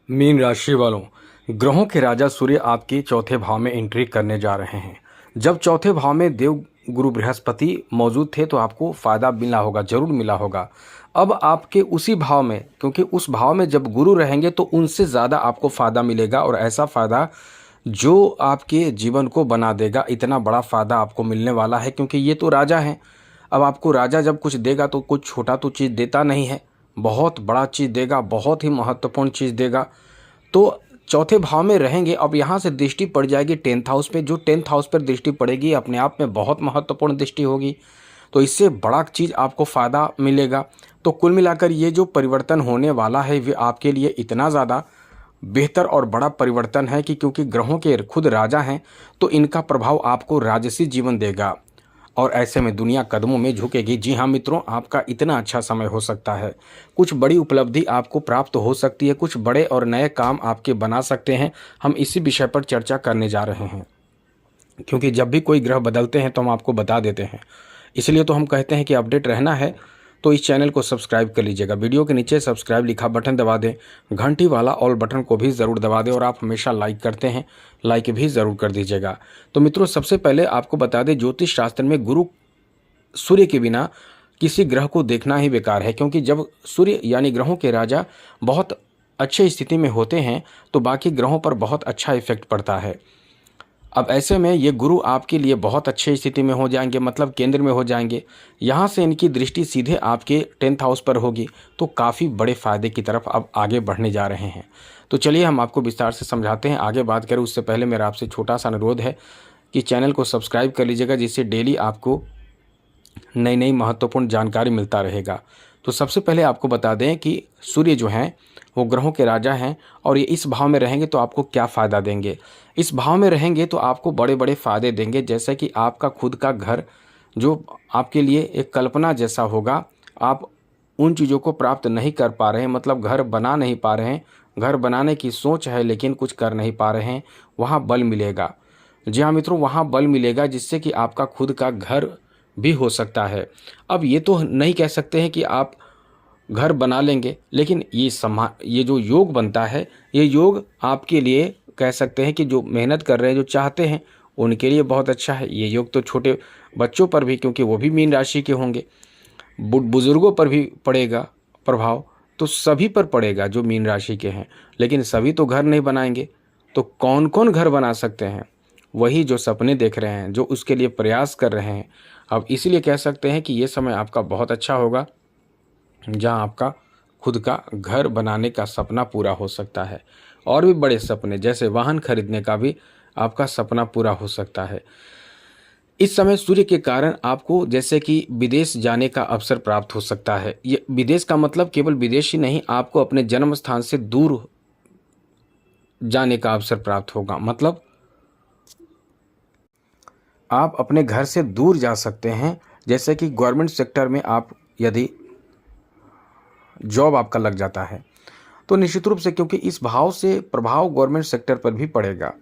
Mean राशि वालों, ग्रहों के राजा सूर्य आपके चौथे भाव में एंट्री करने जा रहे हैं। जब चौथे भाव में देव गुरु बृहस्पति मौजूद थे तो आपको फायदा मिला होगा, जरूर मिला होगा। अब आपके उसी भाव में, क्योंकि उस भाव में जब गुरु रहेंगे तो उनसे ज़्यादा आपको फायदा मिलेगा, और ऐसा फायदा जो आपके जीवन को बना देगा। इतना बड़ा फायदा आपको मिलने वाला है, क्योंकि ये तो राजा हैं। अब आपको राजा जब कुछ देगा तो कुछ छोटा तो चीज़ देता नहीं है, बहुत बड़ा चीज़ देगा, बहुत ही महत्वपूर्ण चीज़ देगा। तो चौथे भाव में रहेंगे। अब यहाँ से दृष्टि पड़ जाएगी 10th हाउस पे। जो 10th हाउस पर दृष्टि पड़ेगी अपने आप में बहुत महत्वपूर्ण दृष्टि होगी, तो इससे बड़ा चीज़ आपको फ़ायदा मिलेगा। तो कुल मिलाकर ये जो परिवर्तन होने वाला है वे आपके लिए इतना ज़्यादा बेहतर और बड़ा परिवर्तन है कि क्योंकि ग्रहों के खुद राजा हैं तो इनका प्रभाव आपको राजसी जीवन देगा, और ऐसे में दुनिया कदमों में झुकेगी। जी हाँ मित्रों, आपका इतना अच्छा समय हो सकता है। कुछ बड़ी उपलब्धि आपको प्राप्त हो सकती है, कुछ बड़े और नए काम आपके बना सकते हैं। हम इसी विषय पर चर्चा करने जा रहे हैं, क्योंकि जब भी कोई ग्रह बदलते हैं तो हम आपको बता देते हैं। इसलिए तो हम कहते हैं कि अपडेट रहना है तो इस चैनल को सब्सक्राइब कर लीजिएगा। वीडियो के नीचे सब्सक्राइब लिखा बटन दबा दें, घंटी वाला ऑल बटन को भी ज़रूर दबा दें, और आप हमेशा लाइक करते हैं, लाइक भी ज़रूर कर दीजिएगा। तो मित्रों, सबसे पहले आपको बता दें, ज्योतिष शास्त्र में गुरु सूर्य के बिना किसी ग्रह को देखना ही बेकार है, क्योंकि जब सूर्य यानी ग्रहों के राजा बहुत अच्छे स्थिति में होते हैं तो बाकी ग्रहों पर बहुत अच्छा इफेक्ट पड़ता है। अब ऐसे में ये गुरु आपके लिए बहुत अच्छे स्थिति में हो जाएंगे, मतलब केंद्र में हो जाएंगे। यहाँ से इनकी दृष्टि सीधे आपके 10th हाउस पर होगी, तो काफ़ी बड़े फायदे की तरफ अब आगे बढ़ने जा रहे हैं। तो चलिए हम आपको विस्तार से समझाते हैं। आगे बात करें उससे पहले मेरा आपसे छोटा सा अनुरोध है कि चैनल को सब्सक्राइब कर लीजिएगा, जिससे डेली आपको नई नई महत्वपूर्ण जानकारी मिलता रहेगा। तो सबसे पहले आपको बता दें कि सूर्य जो हैं वो ग्रहों के राजा हैं, और ये इस भाव में रहेंगे तो आपको क्या फ़ायदा देंगे। इस भाव में रहेंगे तो आपको बड़े बड़े फ़ायदे देंगे, जैसे कि आपका खुद का घर जो आपके लिए एक कल्पना जैसा होगा। आप उन चीज़ों को प्राप्त नहीं कर पा रहे हैं, मतलब घर बना नहीं पा रहे हैं, घर बनाने की सोच है लेकिन कुछ कर नहीं पा रहे हैं, वहाँ बल मिलेगा। जी हाँ मित्रों, वहाँ बल मिलेगा जिससे कि आपका खुद का घर भी हो सकता है। अब ये तो नहीं कह सकते हैं कि आप घर बना लेंगे, लेकिन ये जो योग बनता है, ये योग आपके लिए कह सकते हैं कि जो मेहनत कर रहे हैं, जो चाहते हैं, उनके लिए बहुत अच्छा है। ये योग तो छोटे बच्चों पर भी, क्योंकि वो भी मीन राशि के होंगे, बुजुर्गों पर भी पड़ेगा प्रभाव, तो सभी पर पड़ेगा जो मीन राशि के हैं। लेकिन सभी तो घर नहीं बनाएंगे, तो कौन कौन घर बना सकते हैं? वही जो सपने देख रहे हैं, जो उसके लिए प्रयास कर रहे हैं। अब इसीलिए कह सकते हैं कि ये समय आपका बहुत अच्छा होगा, जहां आपका खुद का घर बनाने का सपना पूरा हो सकता है, और भी बड़े सपने जैसे वाहन खरीदने का भी आपका सपना पूरा हो सकता है। इस समय सूर्य के कारण आपको जैसे कि विदेश जाने का अवसर प्राप्त हो सकता है। ये विदेश का मतलब केवल विदेश ही नहीं, आपको अपने जन्म स्थान से दूर जाने का अवसर प्राप्त होगा। मतलब आप अपने घर से दूर जा सकते हैं, जैसे कि गवर्नमेंट सेक्टर में आप यदि जॉब आपका लग जाता है तो निश्चित रूप से, क्योंकि इस भाव से प्रभाव गवर्नमेंट सेक्टर पर भी पड़ेगा,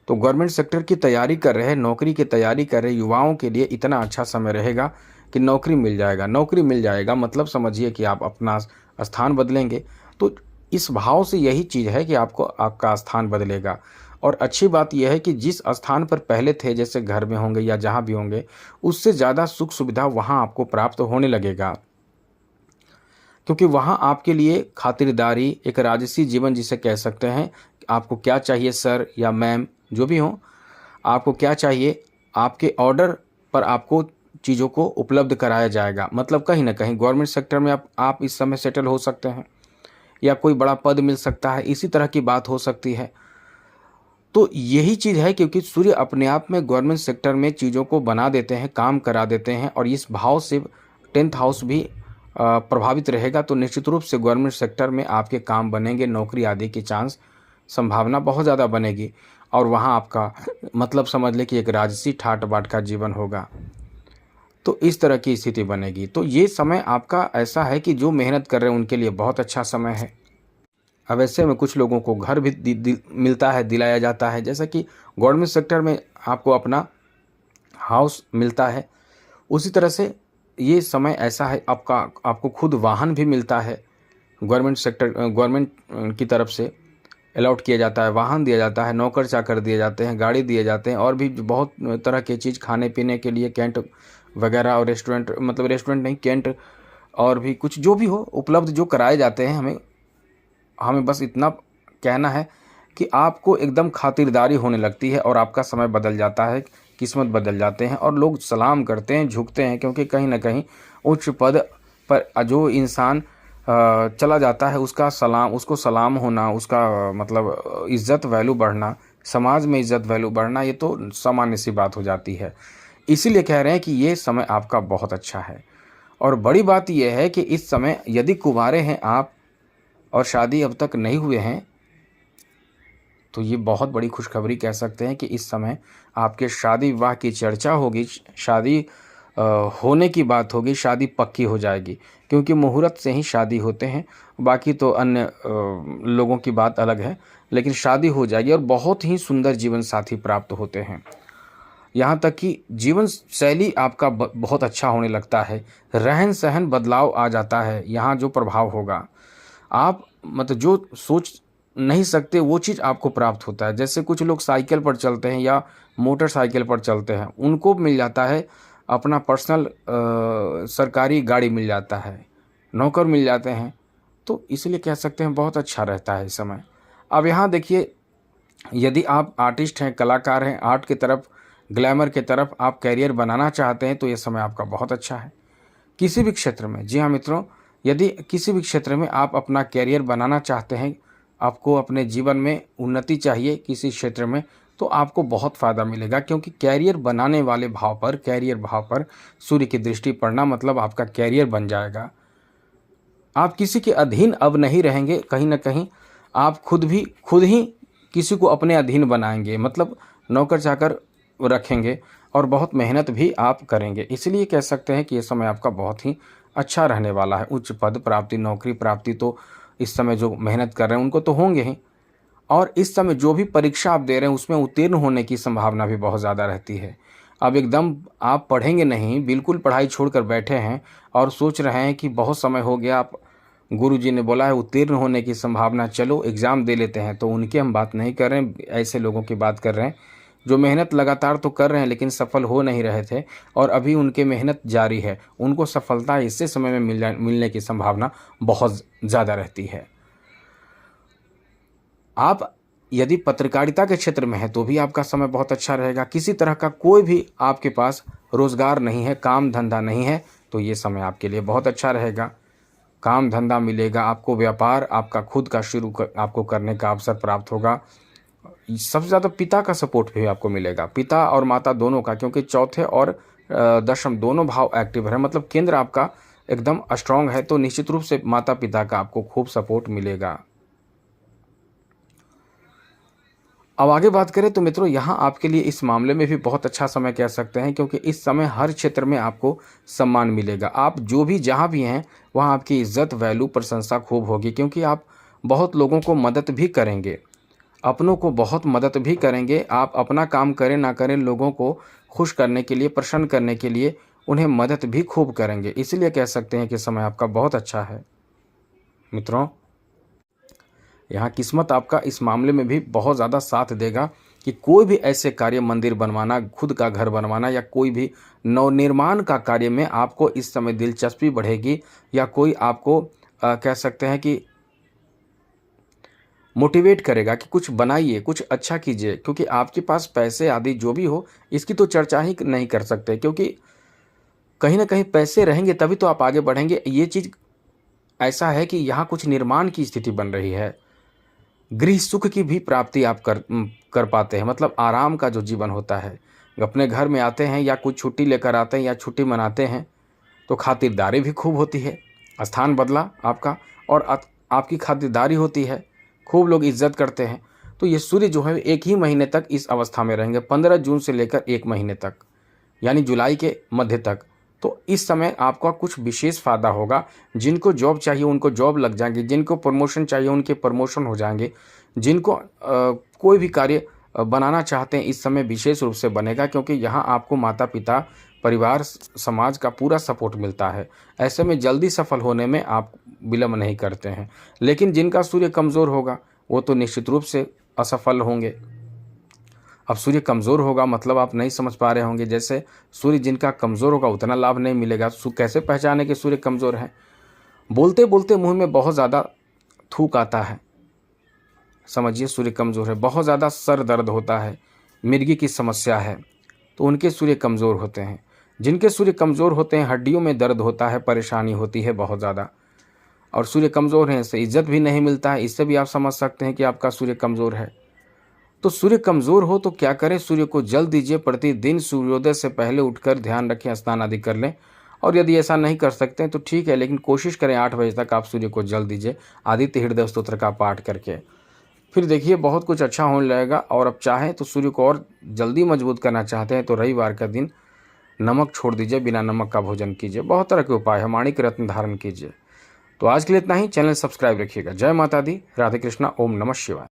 तो गवर्नमेंट सेक्टर की तैयारी कर रहे, नौकरी की तैयारी कर रहे युवाओं के लिए इतना अच्छा समय रहेगा कि नौकरी मिल जाएगा। नौकरी मिल जाएगा मतलब समझिए कि आप अपना स्थान बदलेंगे। तो इस भाव से यही चीज़ है कि आपको आपका स्थान बदलेगा। और अच्छी बात यह है कि जिस स्थान पर पहले थे, जैसे घर में होंगे या जहाँ भी होंगे, उससे ज़्यादा सुख सुविधा वहाँ आपको प्राप्त होने लगेगा, क्योंकि वहाँ आपके लिए खातिरदारी, एक राजसी जीवन जिसे कह सकते हैं। आपको क्या चाहिए सर या मैम, जो भी हो, आपको क्या चाहिए, आपके ऑर्डर पर आपको चीज़ों को उपलब्ध कराया जाएगा। मतलब कहीं ना कहीं गवर्नमेंट सेक्टर में आप इस समय सेटल हो सकते हैं, या कोई बड़ा पद मिल सकता है, इसी तरह की बात हो सकती है। तो यही चीज़ है, क्योंकि सूर्य अपने आप में गवर्नमेंट सेक्टर में चीज़ों को बना देते हैं, काम करा देते हैं, और इस भाव से 10th हाउस भी प्रभावित रहेगा। तो निश्चित रूप से गवर्नमेंट सेक्टर में आपके काम बनेंगे, नौकरी आदि की चांस, संभावना बहुत ज़्यादा बनेगी, और वहाँ आपका मतलब समझ लें कि एक राजसी ठाट बाट का जीवन होगा। तो इस तरह की स्थिति बनेगी। तो ये समय आपका ऐसा है कि जो मेहनत कर रहे हैं उनके लिए बहुत अच्छा समय है। अब ऐसे में कुछ लोगों को घर भी मिलता है, दिलाया जाता है, जैसा कि गवर्नमेंट सेक्टर में आपको अपना हाउस मिलता है, उसी तरह से ये समय ऐसा है आपको खुद वाहन भी मिलता है गवर्नमेंट की तरफ से। अलॉट किया जाता है, वाहन दिया जाता है, नौकर चाकर दिए जाते हैं, गाड़ी दिए जाते हैं और भी बहुत तरह की चीज़ खाने पीने के लिए कैंट वगैरह और रेस्टोरेंट, मतलब रेस्टोरेंट नहीं, कैंट और भी कुछ जो भी हो उपलब्ध जो कराए जाते हैं। हमें हमें बस इतना कहना है कि आपको एकदम खातिरदारी होने लगती है और आपका समय बदल जाता है, किस्मत बदल जाते हैं और लोग सलाम करते हैं, झुकते हैं, क्योंकि कहीं न कहीं उच्च पद पर जो इंसान चला जाता है उसको सलाम होना, उसका मतलब इज़्ज़त वैल्यू बढ़ना, समाज में इज़्ज़त वैल्यू बढ़ना, ये तो सामान्य सी बात हो जाती है। इसीलिए कह रहे हैं कि ये समय आपका बहुत अच्छा है। और बड़ी बात ये है कि इस समय यदि कुँवारे हैं आप और शादी अब तक नहीं हुए हैं, तो ये बहुत बड़ी खुशखबरी कह सकते हैं कि इस समय आपके शादी विवाह की चर्चा होगी, शादी होने की बात होगी, शादी पक्की हो जाएगी, क्योंकि मुहूर्त से ही शादी होते हैं। बाकी तो अन्य लोगों की बात अलग है, लेकिन शादी हो जाएगी और बहुत ही सुंदर जीवन साथी प्राप्त होते हैं। यहाँ तक कि जीवन शैली आपका बहुत अच्छा होने लगता है, रहन सहन बदलाव आ जाता है। यहाँ जो प्रभाव होगा, आप मतलब जो सोच नहीं सकते वो चीज़ आपको प्राप्त होता है। जैसे कुछ लोग साइकिल पर चलते हैं या मोटरसाइकिल पर चलते हैं, उनको मिल जाता है अपना पर्सनल सरकारी गाड़ी मिल जाता है, नौकर मिल जाते हैं, तो इसलिए कह सकते हैं बहुत अच्छा रहता है इस समय। अब यहाँ देखिए, यदि आप आर्टिस्ट हैं, कलाकार हैं, आर्ट की तरफ, ग्लैमर की तरफ आप करियर बनाना चाहते हैं, तो ये समय आपका बहुत अच्छा है। किसी भी क्षेत्र में, जी हाँ मित्रों, यदि किसी भी क्षेत्र में आप अपना करियर बनाना चाहते हैं, आपको अपने जीवन में उन्नति चाहिए किसी क्षेत्र में, तो आपको बहुत फ़ायदा मिलेगा, क्योंकि करियर बनाने वाले भाव पर, करियर भाव पर सूर्य की दृष्टि पड़ना मतलब आपका करियर बन जाएगा। आप किसी के अधीन अब नहीं रहेंगे, कहीं न कहीं आप खुद ही किसी को अपने अधीन बनाएँगे, मतलब नौकर-चाकर रखेंगे और बहुत मेहनत भी आप करेंगे। इसलिए कह सकते हैं कि ये समय आपका बहुत ही अच्छा रहने वाला है। उच्च पद प्राप्ति, नौकरी प्राप्ति तो इस समय जो मेहनत कर रहे हैं उनको तो होंगे ही, और इस समय जो भी परीक्षा आप दे रहे हैं उसमें उत्तीर्ण होने की संभावना भी बहुत ज़्यादा रहती है। अब एकदम आप पढ़ेंगे नहीं, बिल्कुल पढ़ाई छोड़कर बैठे हैं और सोच रहे हैं कि बहुत समय हो गया, आप गुरुजी ने बोला है उत्तीर्ण होने की संभावना, चलो एग्ज़ाम दे लेते हैं, तो उनकी हम बात नहीं कर रहे हैं, ऐसे लोगों की बात कर रहे हैं जो मेहनत लगातार तो कर रहे हैं लेकिन सफल हो नहीं रहे थे और अभी उनकी मेहनत जारी है। उनको सफलता इससे समय में मिलने की संभावना बहुत ज़्यादा रहती है। आप यदि पत्रकारिता के क्षेत्र में हैं तो भी आपका समय बहुत अच्छा रहेगा। किसी तरह का कोई भी आपके पास रोज़गार नहीं है, काम धंधा नहीं है, तो ये समय आपके लिए बहुत अच्छा रहेगा। काम धंधा मिलेगा आपको, व्यापार आपका खुद का आपको करने का अवसर प्राप्त होगा। सबसे ज़्यादा पिता का सपोर्ट भी आपको मिलेगा, पिता और माता दोनों का, क्योंकि चौथे और दशम दोनों भाव एक्टिव है, मतलब केंद्र आपका एकदम स्ट्रांग है, तो निश्चित रूप से माता पिता का आपको खूब सपोर्ट मिलेगा। अब आगे बात करें तो मित्रों, यहाँ आपके लिए इस मामले में भी बहुत अच्छा समय कह सकते हैं, क्योंकि इस समय हर क्षेत्र में आपको सम्मान मिलेगा। आप जो भी जहाँ भी हैं वहाँ आपकी इज्जत, वैल्यू, प्रशंसा खूब होगी, क्योंकि आप बहुत लोगों को मदद भी करेंगे, अपनों को बहुत मदद भी करेंगे। आप अपना काम करें ना करें, लोगों को खुश करने के लिए, प्रसन्न करने के लिए उन्हें मदद भी खूब करेंगे। इसलिए कह सकते हैं कि समय आपका बहुत अच्छा है। मित्रों, यहाँ किस्मत आपका इस मामले में भी बहुत ज़्यादा साथ देगा कि कोई भी ऐसे कार्य, मंदिर बनवाना, खुद का घर बनवाना या कोई भी नवनिर्माण का कार्य में आपको इस समय दिलचस्पी बढ़ेगी, या कोई आपको कह सकते हैं कि मोटिवेट करेगा कि कुछ बनाइए, कुछ अच्छा कीजिए, क्योंकि आपके पास पैसे आदि जो भी हो इसकी तो चर्चा ही नहीं कर सकते, क्योंकि कहीं ना कहीं पैसे रहेंगे तभी तो आप आगे बढ़ेंगे। ये चीज़ ऐसा है कि यहाँ कुछ निर्माण की स्थिति बन रही है, गृह सुख की भी प्राप्ति आप कर पाते हैं, मतलब आराम का जो जीवन होता है। अपने घर में आते हैं या कुछ छुट्टी लेकर आते हैं या छुट्टी मनाते हैं तो खातिरदारी भी खूब होती है, स्थान बदला आपका और आपकी खातिरदारी होती है, खूब लोग इज्जत करते हैं। तो ये सूर्य जो है एक ही महीने तक इस अवस्था में रहेंगे, 15 जून से लेकर 1 महीने तक, यानी जुलाई के मध्य तक। तो इस समय आपका कुछ विशेष फ़ायदा होगा। जिनको जॉब चाहिए उनको जॉब लग जाएंगे, जिनको प्रमोशन चाहिए उनके प्रमोशन हो जाएंगे, जिनको कोई भी कार्य बनाना चाहते हैं इस समय विशेष रूप से बनेगा, क्योंकि यहाँ आपको माता पिता, परिवार, समाज का पूरा सपोर्ट मिलता है। ऐसे में जल्दी सफल होने में आप विलम्ब नहीं करते हैं। लेकिन जिनका सूर्य कमज़ोर होगा, वो तो निश्चित रूप से असफल होंगे। अब सूर्य कमज़ोर होगा मतलब आप नहीं समझ पा रहे होंगे, जैसे सूर्य जिनका कमज़ोर होगा उतना लाभ नहीं मिलेगा। कैसे पहचाने कि सूर्य कमज़ोर है? बोलते बोलते मुंह में बहुत ज़्यादा थूक आता है, समझिए सूर्य कमज़ोर है। बहुत ज़्यादा सर दर्द होता है, मिर्गी की समस्या है, तो उनके सूर्य कमज़ोर होते हैं। जिनके सूर्य कमज़ोर होते हैं, हड्डियों में दर्द होता है, परेशानी होती है बहुत ज़्यादा, और सूर्य कमज़ोर है इससे इज्जत भी नहीं मिलता है। इससे भी आप समझ सकते हैं कि आपका सूर्य कमज़ोर है। तो सूर्य कमज़ोर हो तो क्या करें? सूर्य को जल दीजिए। प्रतिदिन सूर्योदय से पहले उठकर ध्यान रखें, स्नान आदि कर लें। और यदि ऐसा नहीं कर सकते हैं तो ठीक है, लेकिन कोशिश करें 8 बजे तक आप सूर्य को जल दीजिए, आदित्य हृदय स्तोत्र का पाठ करके। फिर देखिए बहुत कुछ अच्छा होने लगेगा। और अब चाहें तो सूर्य को और जल्दी मजबूत करना चाहते हैं तो रविवार का दिन नमक छोड़ दीजिए, बिना नमक का भोजन कीजिए। बहुत तरह के उपाय है, माणिक रत्न धारण कीजिए। तो आज के लिए इतना ही। चैनल सब्सक्राइब रखिएगा। जय माता दी, राधे कृष्णा, ओम नमः शिवाय।